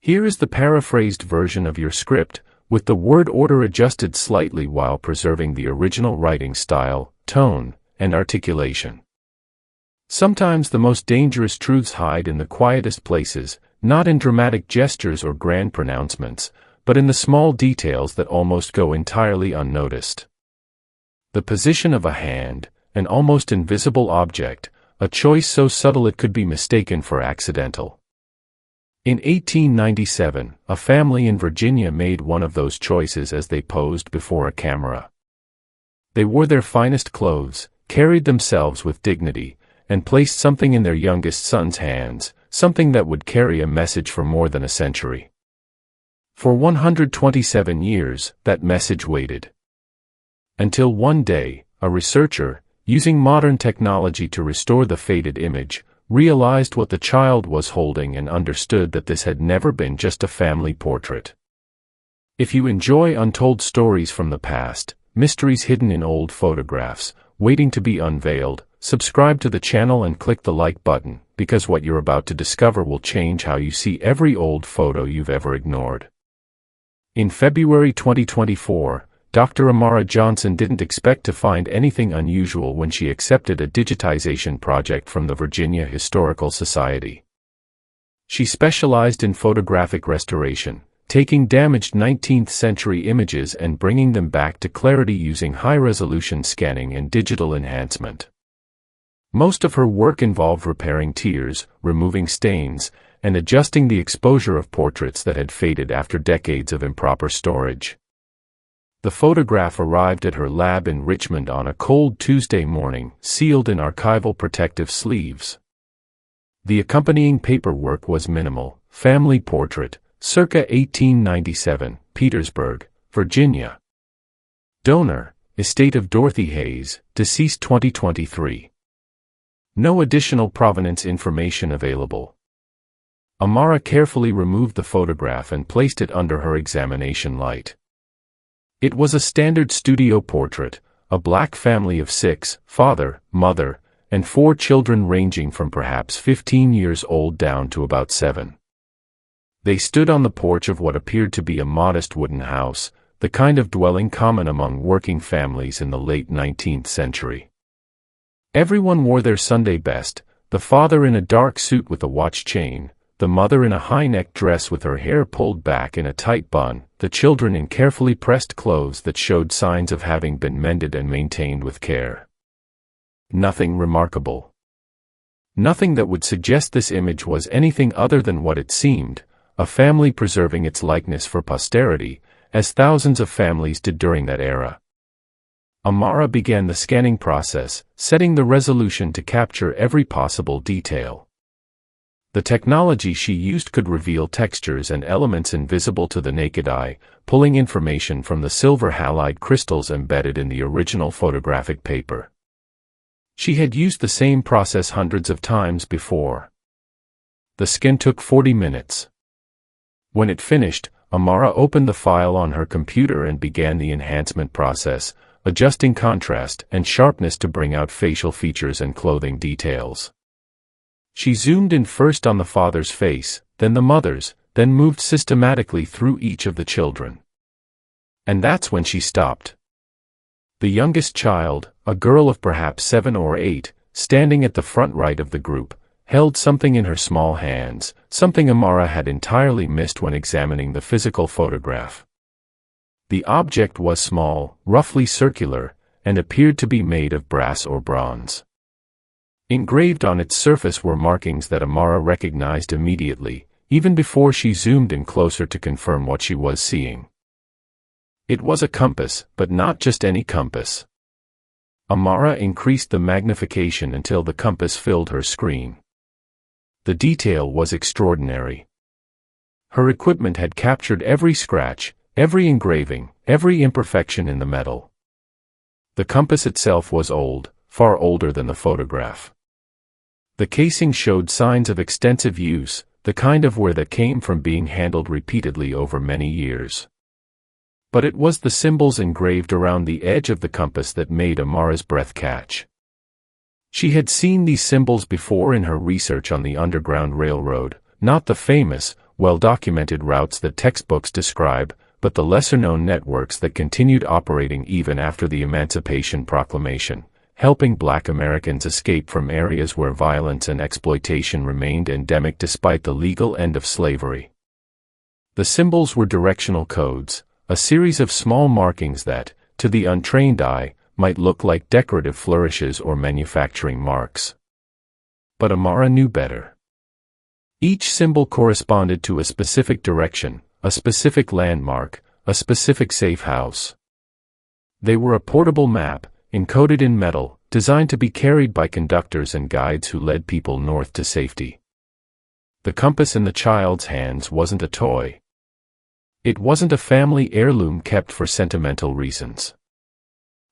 Here is the paraphrased version of your script, with the word order adjusted slightly while preserving the original writing style, tone, and articulation. Sometimes the most dangerous truths hide in the quietest places, not in dramatic gestures or grand pronouncements, but in the small details that almost go entirely unnoticed. The position of a hand, an almost invisible object, a choice so subtle it could be mistaken for accidental. In 1897, a family in Virginia made one of those choices as they posed before a camera. They wore their finest clothes, carried themselves with dignity, and placed something in their youngest son's hands, something that would carry a message for more than a century. For 127 years, that message waited. Until one day, a researcher, using modern technology to restore the faded image, realized what the child was holding and understood that this had never been just a family portrait. If you enjoy untold stories from the past, mysteries hidden in old photographs, waiting to be unveiled, subscribe to the channel and click the like button, because what you're about to discover will change how you see every old photo you've ever ignored. In February 2024, Dr. Amara Johnson didn't expect to find anything unusual when she accepted a digitization project from the Virginia Historical Society. She specialized in photographic restoration, taking damaged 19th-century images and bringing them back to clarity using high-resolution scanning and digital enhancement. Most of her work involved repairing tears, removing stains, and adjusting the exposure of portraits that had faded after decades of improper storage. The photograph arrived at her lab in Richmond on a cold Tuesday morning, sealed in archival protective sleeves. The accompanying paperwork was minimal: family portrait, circa 1897, Petersburg, Virginia. Donor, estate of Dorothy Hayes, deceased 2023. No additional provenance information available. Amara carefully removed the photograph and placed it under her examination light. It was a standard studio portrait, a black family of 6, father, mother, and 4 children ranging from perhaps 15 years old down to about 7. They stood on the porch of what appeared to be a modest wooden house, the kind of dwelling common among working families in the late 19th century. Everyone wore their Sunday best, the father in a dark suit with a watch chain, the mother in a high-necked dress with her hair pulled back in a tight bun, the children in carefully pressed clothes that showed signs of having been mended and maintained with care. Nothing remarkable. Nothing that would suggest this image was anything other than what it seemed, a family preserving its likeness for posterity, as thousands of families did during that era. Amara began the scanning process, setting the resolution to capture every possible detail. The technology she used could reveal textures and elements invisible to the naked eye, pulling information from the silver halide crystals embedded in the original photographic paper. She had used the same process hundreds of times before. The scan took 40 minutes. When it finished, Amara opened the file on her computer and began the enhancement process, adjusting contrast and sharpness to bring out facial features and clothing details. She zoomed in first on the father's face, then the mother's, then moved systematically through each of the children. And that's when she stopped. The youngest child, a girl of perhaps 7 or 8, standing at the front right of the group, held something in her small hands, something Amara had entirely missed when examining the physical photograph. The object was small, roughly circular, and appeared to be made of brass or bronze. Engraved on its surface were markings that Amara recognized immediately, even before she zoomed in closer to confirm what she was seeing. It was a compass, but not just any compass. Amara increased the magnification until the compass filled her screen. The detail was extraordinary. Her equipment had captured every scratch, every engraving, every imperfection in the metal. The compass itself was old, far older than the photograph. The casing showed signs of extensive use, the kind of wear that came from being handled repeatedly over many years. But it was the symbols engraved around the edge of the compass that made Amara's breath catch. She had seen these symbols before in her research on the Underground Railroad, not the famous, well-documented routes that textbooks describe, but the lesser-known networks that continued operating even after the Emancipation Proclamation, helping Black Americans escape from areas where violence and exploitation remained endemic despite the legal end of slavery. The symbols were directional codes, a series of small markings that, to the untrained eye, might look like decorative flourishes or manufacturing marks. But Amara knew better. Each symbol corresponded to a specific direction, a specific landmark, a specific safe house. They were a portable map, encoded in metal, designed to be carried by conductors and guides who led people north to safety. The compass in the child's hands wasn't a toy. It wasn't a family heirloom kept for sentimental reasons.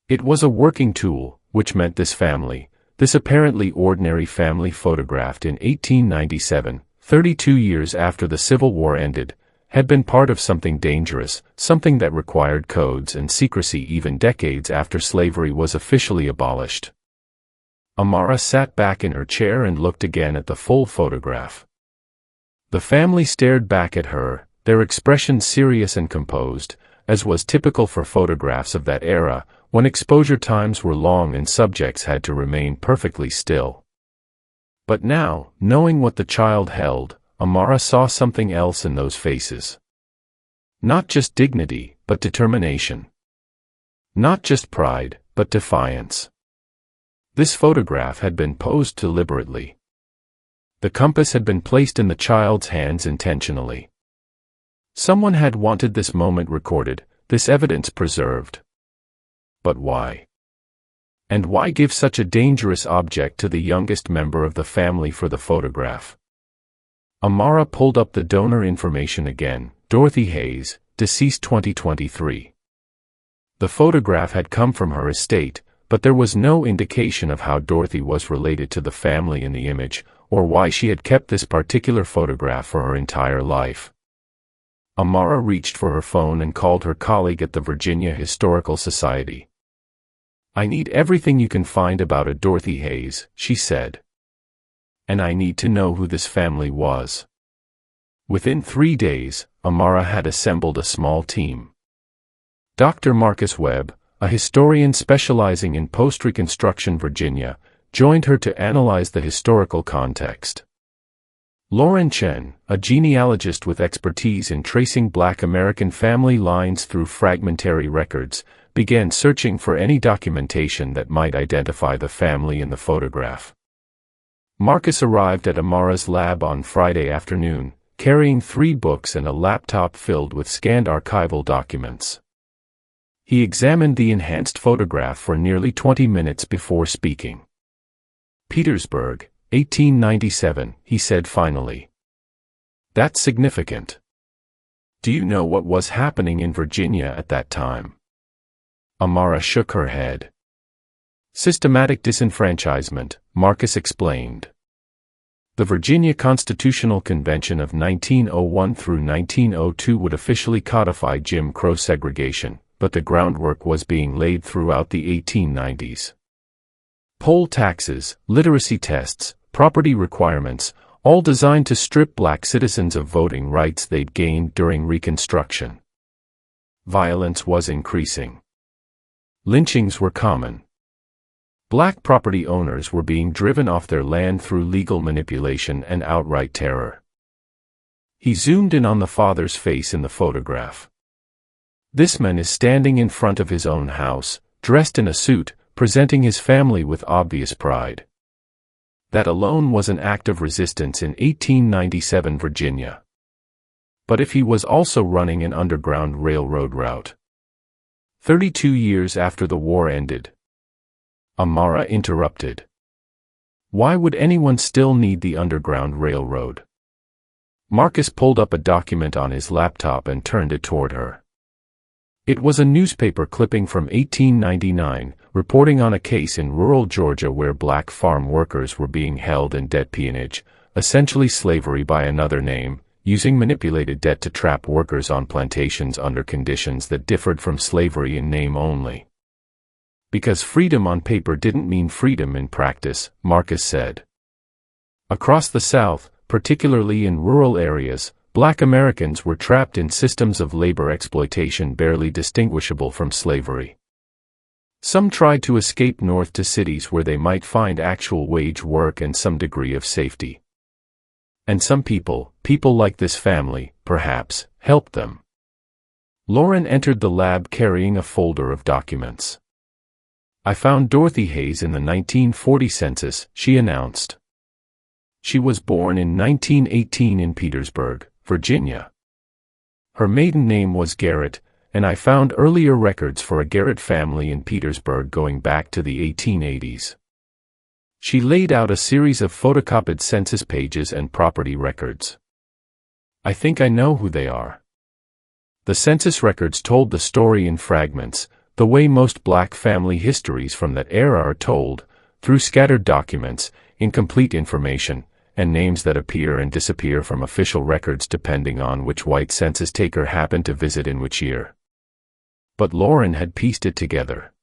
It was a working tool, which meant this family, this apparently ordinary family photographed in 1897, 32 years after the Civil War ended, had been part of something dangerous, something that required codes and secrecy even decades after slavery was officially abolished. Amara sat back in her chair and looked again at the full photograph. The family stared back at her, their expressions serious and composed, as was typical for photographs of that era, when exposure times were long and subjects had to remain perfectly still. But now, knowing what the child held, Amara saw something else in those faces. Not just dignity, but determination. Not just pride, but defiance. This photograph had been posed deliberately. The compass had been placed in the child's hands intentionally. Someone had wanted this moment recorded, this evidence preserved. But why? And why give such a dangerous object to the youngest member of the family for the photograph? Amara pulled up the donor information again, Dorothy Hayes, deceased 2023. The photograph had come from her estate, but there was no indication of how Dorothy was related to the family in the image, or why she had kept this particular photograph for her entire life. Amara reached for her phone and called her colleague at the Virginia Historical Society. "I need everything you can find about a Dorothy Hayes," she said. "And I need to know who this family was." Within 3 days, Amara had assembled a small team. Dr. Marcus Webb, a historian specializing in post-Reconstruction Virginia, joined her to analyze the historical context. Lauren Chen, a genealogist with expertise in tracing Black American family lines through fragmentary records, began searching for any documentation that might identify the family in the photograph. Marcus arrived at Amara's lab on Friday afternoon, carrying 3 books and a laptop filled with scanned archival documents. He examined the enhanced photograph for nearly 20 minutes before speaking. "Petersburg, 1897, he said finally. "That's significant. Do you know what was happening in Virginia at that time?" Amara shook her head. "Systematic disenfranchisement," Marcus explained. The Virginia Constitutional Convention of 1901 through 1902 would officially codify Jim Crow segregation, but the groundwork was being laid throughout the 1890s. Poll taxes, literacy tests, property requirements, all designed to strip Black citizens of voting rights they'd gained during Reconstruction. Violence was increasing. Lynchings were common. Black property owners were being driven off their land through legal manipulation and outright terror. He zoomed in on the father's face in the photograph. This man is standing in front of his own house, dressed in a suit, presenting his family with obvious pride. That alone was an act of resistance in 1897 Virginia. But if he was also running an underground railroad route? 32 years after the war ended. Amara interrupted. Why would anyone still need the Underground Railroad? Marcus pulled up a document on his laptop and turned it toward her. It was a newspaper clipping from 1899, reporting on a case in rural Georgia where Black farm workers were being held in debt peonage, essentially slavery by another name, using manipulated debt to trap workers on plantations under conditions that differed from slavery in name only. Because freedom on paper didn't mean freedom in practice, Marcus said. Across the South, particularly in rural areas, Black Americans were trapped in systems of labor exploitation barely distinguishable from slavery. Some tried to escape north to cities where they might find actual wage work and some degree of safety. And some people like this family, perhaps, helped them. Lauren entered the lab carrying a folder of documents. "I found Dorothy Hayes in the 1940 census," she announced. She was born in 1918 in Petersburg, Virginia. Her maiden name was Garrett, and I found earlier records for a Garrett family in Petersburg going back to the 1880s. She laid out a series of photocopied census pages and property records. "I think I know who they are." The census records told the story in fragments, the way most Black family histories from that era are told, through scattered documents, incomplete information, and names that appear and disappear from official records depending on which white census taker happened to visit in which year. But Lauren had pieced it together.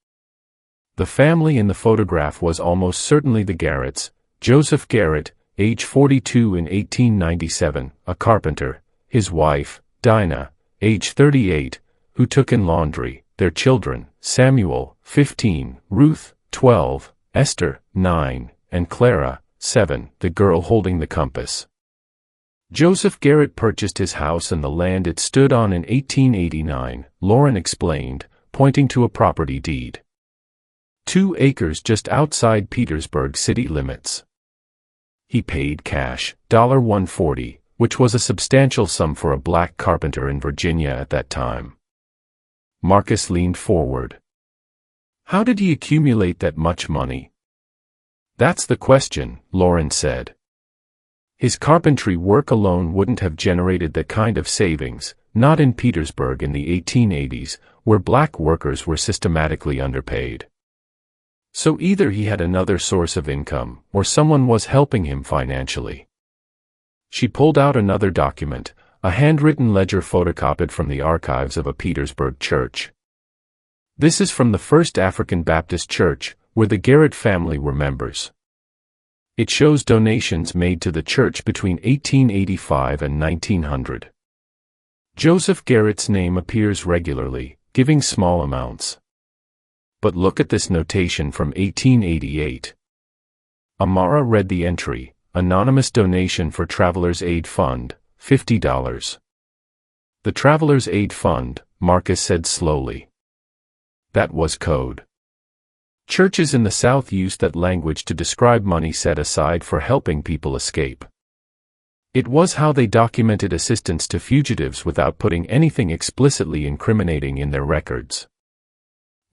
The family in the photograph was almost certainly the Garretts: Joseph Garrett, age 42 in 1897, a carpenter; his wife, Dinah, age 38, who took in laundry; their children, Samuel, 15, Ruth, 12, Esther, 9, and Clara, 7, the girl holding the compass. Joseph Garrett purchased his house and the land it stood on in 1889, Lauren explained, pointing to a property deed. 2 acres just outside Petersburg city limits. He paid cash, $140, which was a substantial sum for a black carpenter in Virginia at that time. Marcus leaned forward. "How did he accumulate that much money?" "That's the question," Lauren said. "His carpentry work alone wouldn't have generated that kind of savings, not in Petersburg in the 1880s, where black workers were systematically underpaid. So either he had another source of income, or someone was helping him financially." She pulled out another document, a handwritten ledger photocopied from the archives of a Petersburg church. "This is from the First African Baptist Church, where the Garrett family were members. It shows donations made to the church between 1885 and 1900. Joseph Garrett's name appears regularly, giving small amounts. But look at this notation from 1888. Amara read the entry, "Anonymous donation for Travelers Aid Fund, $50. "The Travelers Aid Fund," Marcus said slowly. That was code. Churches in the South used that language to describe money set aside for helping people escape. It was how they documented assistance to fugitives without putting anything explicitly incriminating in their records.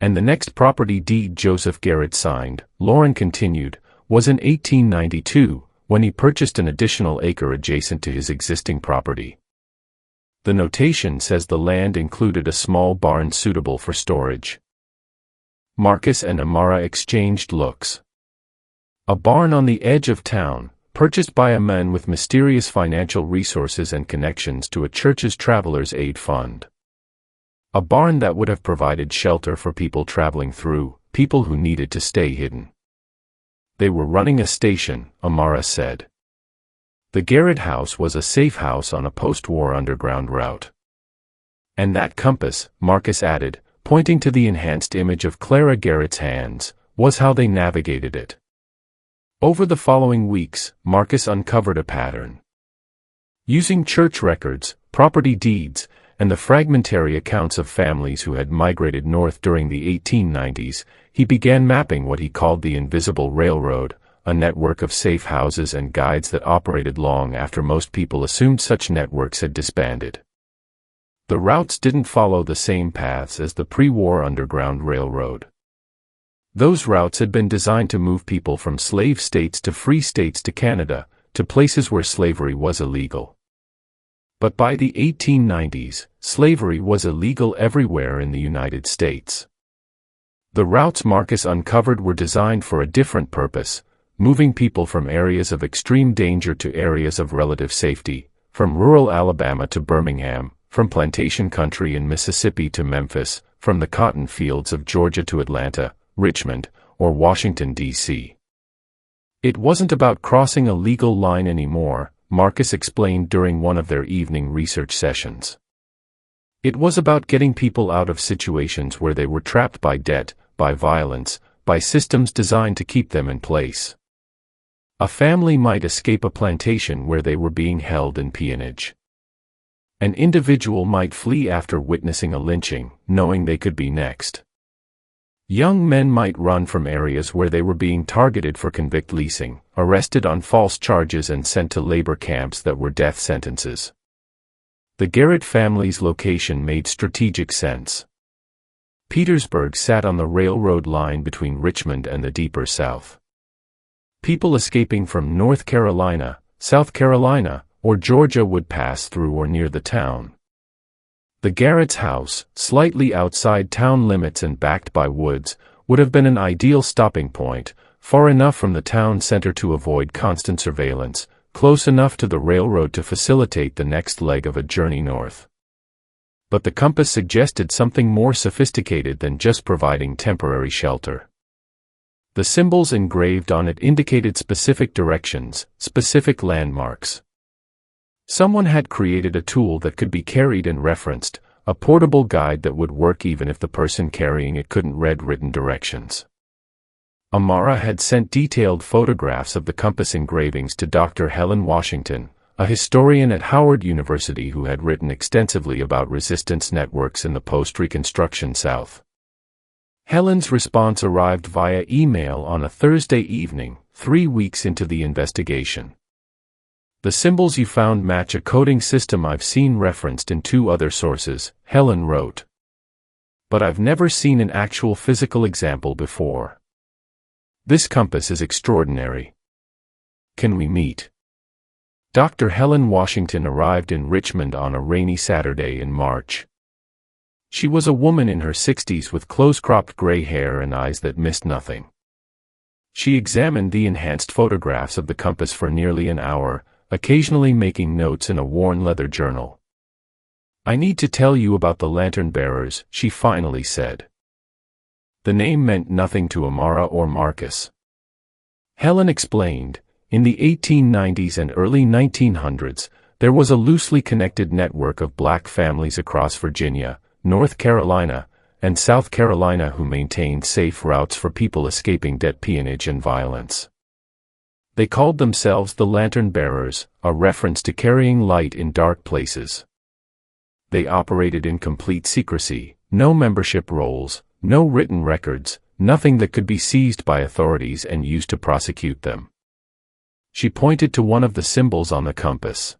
"And the next property deed Joseph Garrett signed," Lauren continued, "was in 1892, when he purchased an additional acre adjacent to his existing property. The notation says the land included a small barn suitable for storage." Marcus and Amara exchanged looks. "A barn on the edge of town, purchased by a man with mysterious financial resources and connections to a church's Travelers Aid Fund. A barn that would have provided shelter for people traveling through, people who needed to stay hidden." "They were running a station," Amara said. "The Garrett house was a safe house on a post-war underground route." "And that compass," Marcus added, pointing to the enhanced image of Clara Garrett's hands, "was how they navigated it." Over the following weeks, Marcus uncovered a pattern. Using church records, property deeds, and the fragmentary accounts of families who had migrated north during the 1890s, he began mapping what he called the Invisible Railroad, a network of safe houses and guides that operated long after most people assumed such networks had disbanded. The routes didn't follow the same paths as the pre-war Underground Railroad. Those routes had been designed to move people from slave states to free states to Canada, to places where slavery was illegal. But by the 1890s, slavery was illegal everywhere in the United States. The routes Marcus uncovered were designed for a different purpose, moving people from areas of extreme danger to areas of relative safety, from rural Alabama to Birmingham, from plantation country in Mississippi to Memphis, from the cotton fields of Georgia to Atlanta, Richmond, or Washington, D.C. It wasn't about crossing a legal line anymore, Marcus explained during one of their evening research sessions. It was about getting people out of situations where they were trapped by debt, by violence, by systems designed to keep them in place. A family might escape a plantation where they were being held in peonage. An individual might flee after witnessing a lynching, knowing they could be next. Young men might run from areas where they were being targeted for convict leasing, arrested on false charges and sent to labor camps that were death sentences. The Garrett family's location made strategic sense. Petersburg sat on the railroad line between Richmond and the deeper South. People escaping from North Carolina, South Carolina, or Georgia would pass through or near the town. The Garrett's house, slightly outside town limits and backed by woods, would have been an ideal stopping point, far enough from the town center to avoid constant surveillance, close enough to the railroad to facilitate the next leg of a journey north. But the compass suggested something more sophisticated than just providing temporary shelter. The symbols engraved on it indicated specific directions, specific landmarks. Someone had created a tool that could be carried and referenced, a portable guide that would work even if the person carrying it couldn't read written directions. Amara had sent detailed photographs of the compass engravings to Dr. Helen Washington, a historian at Howard University who had written extensively about resistance networks in the post-Reconstruction South. Helen's response arrived via email on a Thursday evening, 3 weeks into the investigation. The symbols you found match a coding system I've seen referenced in 2 other sources, Helen wrote. But I've never seen an actual physical example before. This compass is extraordinary. Can we meet? Dr. Helen Washington arrived in Richmond on a rainy Saturday in March. She was a woman in her 60s with close-cropped gray hair and eyes that missed nothing. She examined the enhanced photographs of the compass for nearly an hour, occasionally making notes in a worn leather journal. "I need to tell you about the lantern bearers," she finally said. The name meant nothing to Amara or Marcus. Helen explained, in the 1890s and early 1900s, there was a loosely connected network of black families across Virginia, North Carolina, and South Carolina who maintained safe routes for people escaping debt, peonage, and violence. They called themselves the Lantern Bearers, a reference to carrying light in dark places. They operated in complete secrecy, no membership rolls, no written records, nothing that could be seized by authorities and used to prosecute them. She pointed to one of the symbols on the compass.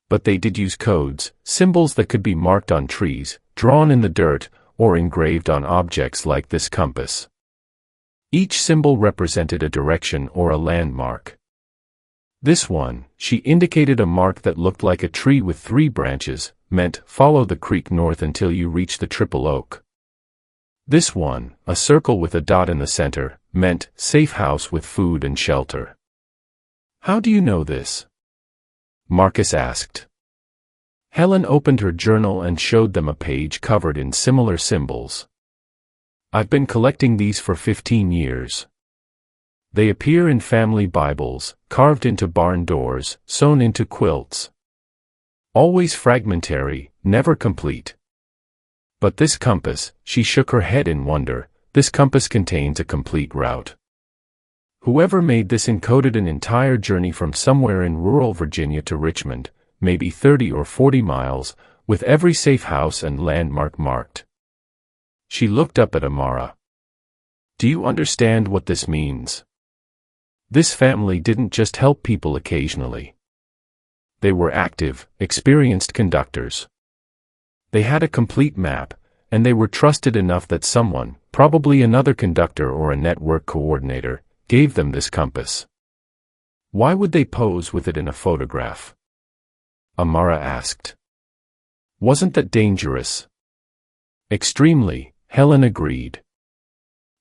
But they did use codes, symbols that could be marked on trees, drawn in the dirt, or engraved on objects like this compass. Each symbol represented a direction or a landmark. This one, she indicated a mark that looked like a tree with 3 branches, meant follow the creek north until you reach the triple oak. This one, a circle with a dot in the center, meant safe house with food and shelter. "How do you know this?" Marcus asked. Helen opened her journal and showed them a page covered in similar symbols. "I've been collecting these for 15 years. They appear in family Bibles, carved into barn doors, sewn into quilts. Always fragmentary, never complete. But this compass," she shook her head in wonder, "this compass contains a complete route. Whoever made this encoded an entire journey from somewhere in rural Virginia to Richmond, maybe 30 or 40 miles, with every safe house and landmark marked." She looked up at Amara. "Do you understand what this means? This family didn't just help people occasionally. They were active, experienced conductors. They had a complete map, and they were trusted enough that someone, probably another conductor or a network coordinator, gave them this compass. Why would they pose with it in a photograph?" Amara asked. "Wasn't that dangerous?" "Extremely," Helen agreed.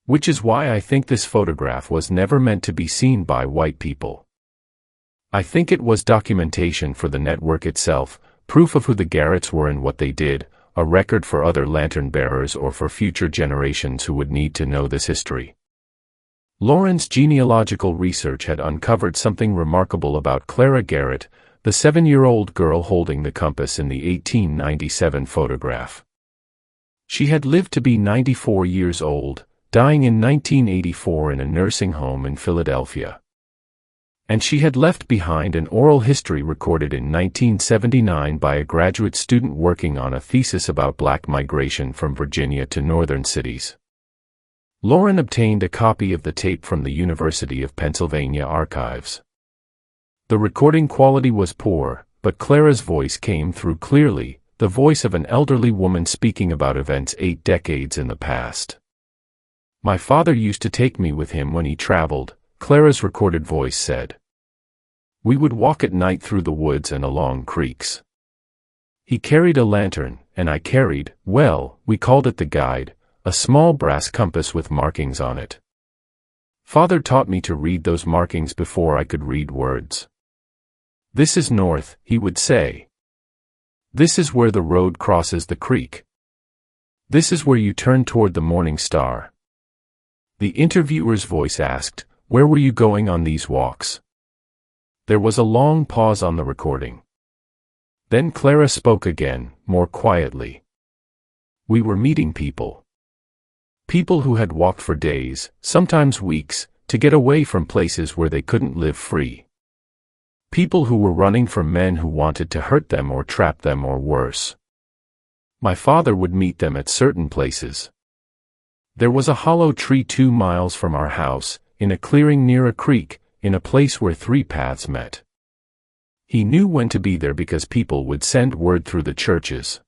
"Which is why I think this photograph was never meant to be seen by white people. I think it was documentation for the network itself, proof of who the Garretts were and what they did, a record for other lantern bearers or for future generations who would need to know this history." Lauren's genealogical research had uncovered something remarkable about Clara Garrett, the 7-year-old girl holding the compass in the 1897 photograph. She had lived to be 94 years old, dying in 1984 in a nursing home in Philadelphia. And she had left behind an oral history recorded in 1979 by a graduate student working on a thesis about black migration from Virginia to northern cities. Lauren obtained a copy of the tape from the University of Pennsylvania archives. The recording quality was poor, but Clara's voice came through clearly, the voice of an elderly woman speaking about events 8 decades in the past. "My father used to take me with him when he traveled," Clara's recorded voice said. "We would walk at night through the woods and along creeks. He carried a lantern, and I carried, well, we called it the guide, a small brass compass with markings on it. Father taught me to read those markings before I could read words. 'This is north,' he would say. 'This is where the road crosses the creek. This is where you turn toward the morning star.'" The interviewer's voice asked, "Where were you going on these walks?" There was a long pause on the recording. Then Clara spoke again, more quietly. "We were meeting people. People who had walked for days, sometimes weeks, to get away from places where they couldn't live free. People who were running from men who wanted to hurt them or trap them or worse. My father would meet them at certain places. There was a hollow tree 2 miles from our house, in a clearing near a creek, in a place where 3 paths met. He knew when to be there because people would send word through the churches.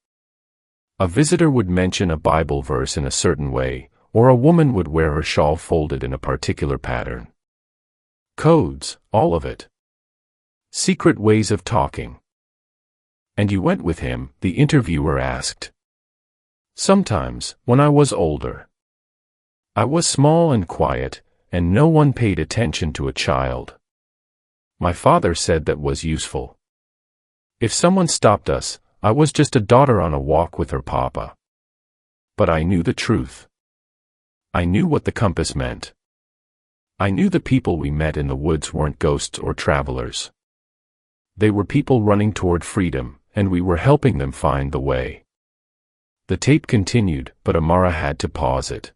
A visitor would mention a Bible verse in a certain way, or a woman would wear her shawl folded in a particular pattern. Codes, all of it. Secret ways of talking." "And you went with him?" the interviewer asked. "Sometimes, when I was older. I was small and quiet, and no one paid attention to a child. My father said that was useful. If someone stopped us, I was just a daughter on a walk with her papa. But I knew the truth. I knew what the compass meant. I knew the people we met in the woods weren't ghosts or travelers. They were people running toward freedom, and we were helping them find the way." The tape continued, but Amara had to pause it.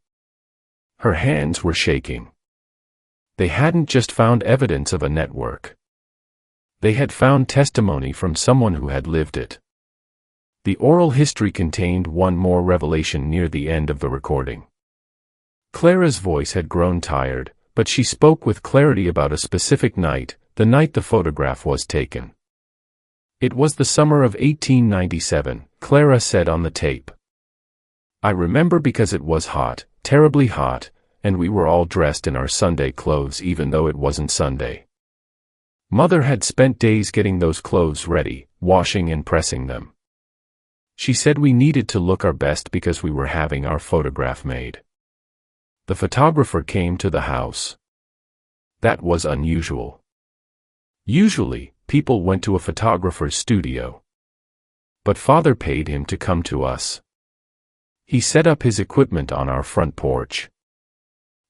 Her hands were shaking. They hadn't just found evidence of a network. They had found testimony from someone who had lived it. The oral history contained one more revelation near the end of the recording. Clara's voice had grown tired, but she spoke with clarity about a specific night, the night the photograph was taken. "It was the summer of 1897, Clara said on the tape. I remember because it was hot, terribly hot, and we were all dressed in our Sunday clothes even though it wasn't Sunday. Mother had spent days getting those clothes ready, washing and pressing them. She said we needed to look our best because we were having our photograph made. The photographer came to the house. That was unusual. Usually, people went to a photographer's studio. But Father paid him to come to us. He set up his equipment on our front porch.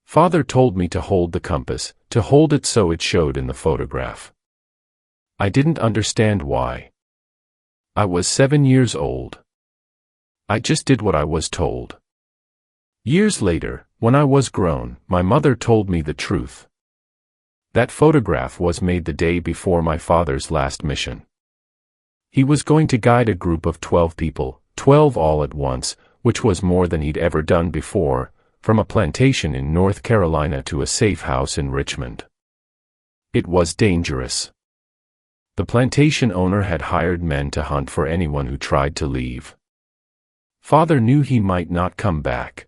Father told me to hold the compass, to hold it so it showed in the photograph. I didn't understand why. I was 7 years old. I just did what I was told. Years later, when I was grown, my mother told me the truth. That photograph was made the day before my father's last mission. He was going to guide a group of 12 people, 12 all at once, which was more than he'd ever done before, from a plantation in North Carolina to a safe house in Richmond. It was dangerous. The plantation owner had hired men to hunt for anyone who tried to leave. Father knew he might not come back.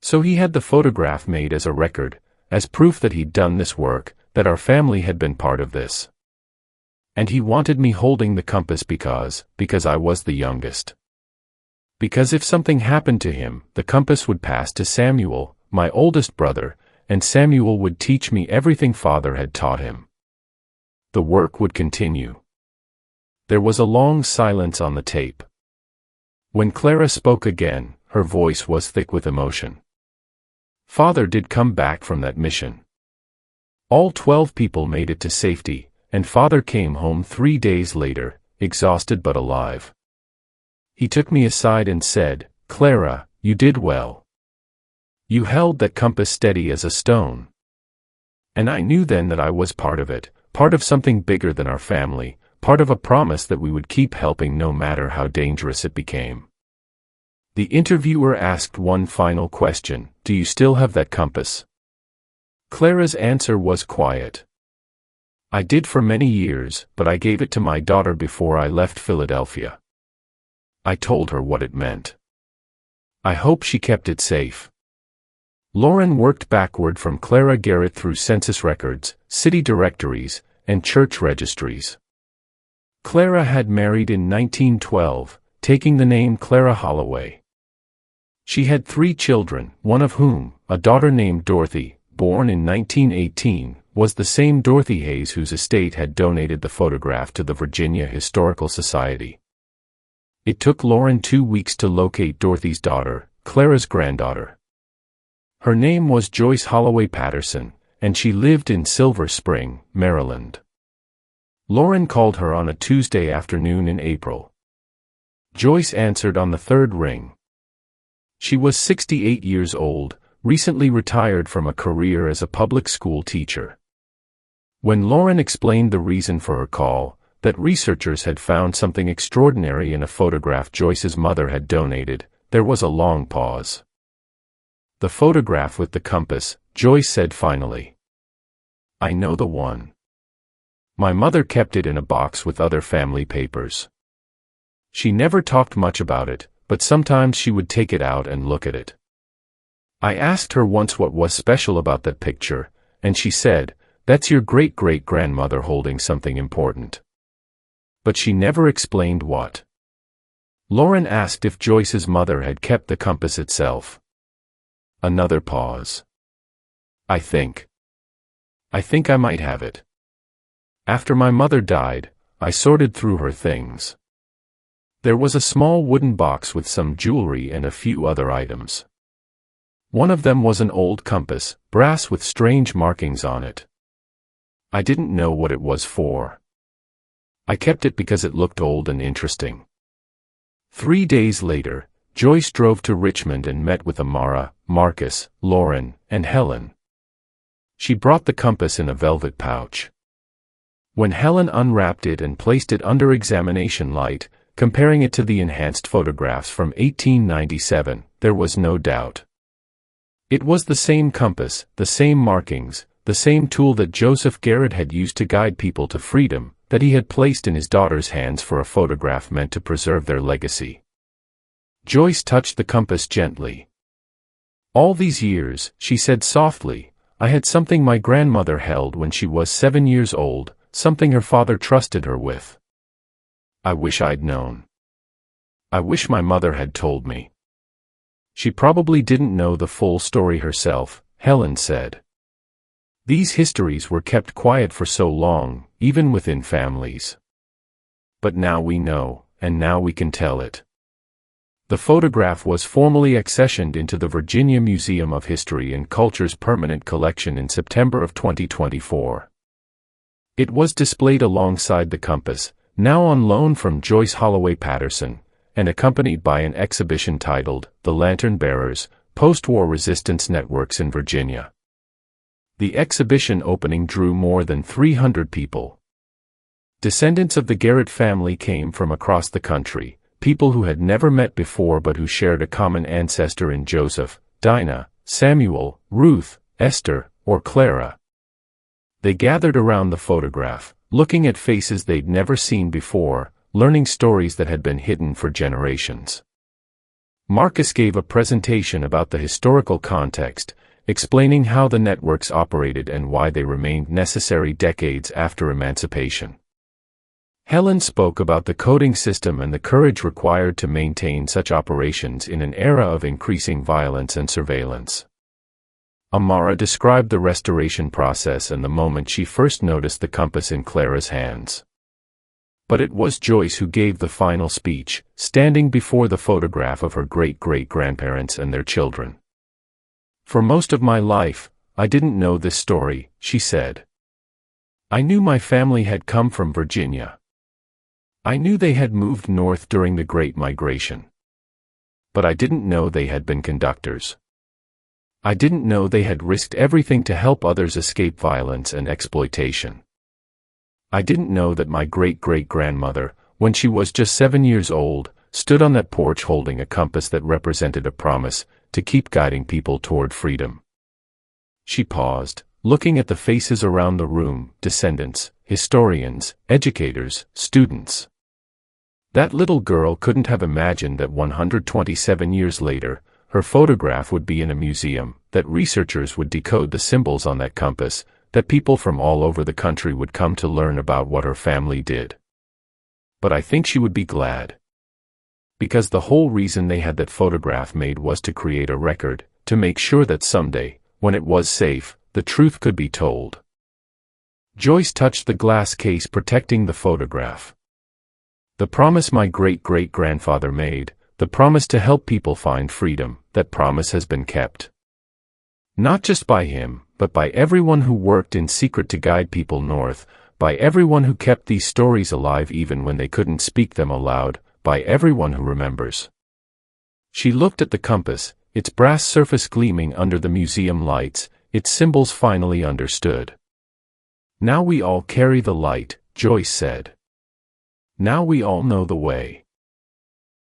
So he had the photograph made as a record, as proof that he'd done this work, that our family had been part of this. And he wanted me holding the compass because I was the youngest. Because if something happened to him, the compass would pass to Samuel, my oldest brother, and Samuel would teach me everything Father had taught him. The work would continue. There was a long silence on the tape. When Clara spoke again, her voice was thick with emotion. Father did come back from that mission. All 12 people made it to safety, and Father came home 3 days later, exhausted but alive. He took me aside and said, "Clara, you did well. You held that compass steady as a stone." And I knew then that I was part of it, part of something bigger than our family, part of a promise that we would keep helping no matter how dangerous it became. The interviewer asked one final question: "Do you still have that compass?" Clara's answer was quiet. "I did for many years, but I gave it to my daughter before I left Philadelphia." I told her what it meant. I hope she kept it safe. Lauren worked backward from Clara Garrett through census records, city directories, and church registries. Clara had married in 1912, taking the name Clara Holloway. She had 3 children, one of whom, a daughter named Dorothy, born in 1918, was the same Dorothy Hayes whose estate had donated the photograph to the Virginia Historical Society. It took Lauren 2 weeks to locate Dorothy's daughter, Clara's granddaughter. Her name was Joyce Holloway Patterson, and she lived in Silver Spring, Maryland. Lauren called her on a Tuesday afternoon in April. Joyce answered on the 3rd ring. She was 68 years old, recently retired from a career as a public school teacher. When Lauren explained the reason for her call, that researchers had found something extraordinary in a photograph Joyce's mother had donated, there was a long pause. "The photograph with the compass," Joyce said finally. "I know the one. My mother kept it in a box with other family papers. She never talked much about it, but sometimes she would take it out and look at it. I asked her once what was special about that picture, and she said, 'That's your great-great-grandmother holding something important.' But she never explained what." Lauren asked if Joyce's mother had kept the compass itself. Another pause. I think I might have it. After my mother died, I sorted through her things. There was a small wooden box with some jewelry and a few other items. One of them was an old compass, brass with strange markings on it. I didn't know what it was for. I kept it because it looked old and interesting. 3 days later, Joyce drove to Richmond and met with Amara, Marcus, Lauren, and Helen. She brought the compass in a velvet pouch. When Helen unwrapped it and placed it under examination light, comparing it to the enhanced photographs from 1897, there was no doubt. It was the same compass, the same markings, the same tool that Joseph Garrett had used to guide people to freedom, that he had placed in his daughter's hands for a photograph meant to preserve their legacy. Joyce touched the compass gently. "All these years," she said softly, "I had something my grandmother held when she was 7 years old, something her father trusted her with. I wish I'd known. I wish my mother had told me." "She probably didn't know the full story herself," Helen said. "These histories were kept quiet for so long, even within families. But now we know, and now we can tell it." The photograph was formally accessioned into the Virginia Museum of History and Culture's permanent collection in September of 2024. It was displayed alongside the compass, now on loan from Joyce Holloway Patterson, and accompanied by an exhibition titled "The Lantern Bearers: Post-War Resistance Networks in Virginia." The exhibition opening drew more than 300 people. Descendants of the Garrett family came from across the country, people who had never met before but who shared a common ancestor in Joseph, Dinah, Samuel, Ruth, Esther, or Clara. They gathered around the photograph, looking at faces they'd never seen before, learning stories that had been hidden for generations. Marcus gave a presentation about the historical context, explaining how the networks operated and why they remained necessary decades after emancipation. Helen spoke about the coding system and the courage required to maintain such operations in an era of increasing violence and surveillance. Amara described the restoration process and the moment she first noticed the compass in Clara's hands. But it was Joyce who gave the final speech, standing before the photograph of her great-great-grandparents and their children. For most of my life, I didn't know this story, she said. I knew my family had come from Virginia. I knew they had moved north during the Great Migration. But I didn't know they had been conductors. I didn't know they had risked everything to help others escape violence and exploitation. I didn't know that my great-great-grandmother, when she was just 7 years old, stood on that porch holding a compass that represented a promise to keep guiding people toward freedom. She paused, looking at the faces around the room, descendants, historians, educators, students. That little girl couldn't have imagined that 127 years later, her photograph would be in a museum, that researchers would decode the symbols on that compass, that people from all over the country would come to learn about what her family did. But I think she would be glad. Because the whole reason they had that photograph made was to create a record, to make sure that someday, when it was safe, the truth could be told. Joyce touched the glass case protecting the photograph. The promise my great-great-grandfather made, the promise to help people find freedom, that promise has been kept. Not just by him, but by everyone who worked in secret to guide people north, by everyone who kept these stories alive even when they couldn't speak them aloud, by everyone who remembers. She looked at the compass, its brass surface gleaming under the museum lights, its symbols finally understood. Now we all carry the light, Joyce said. Now we all know the way.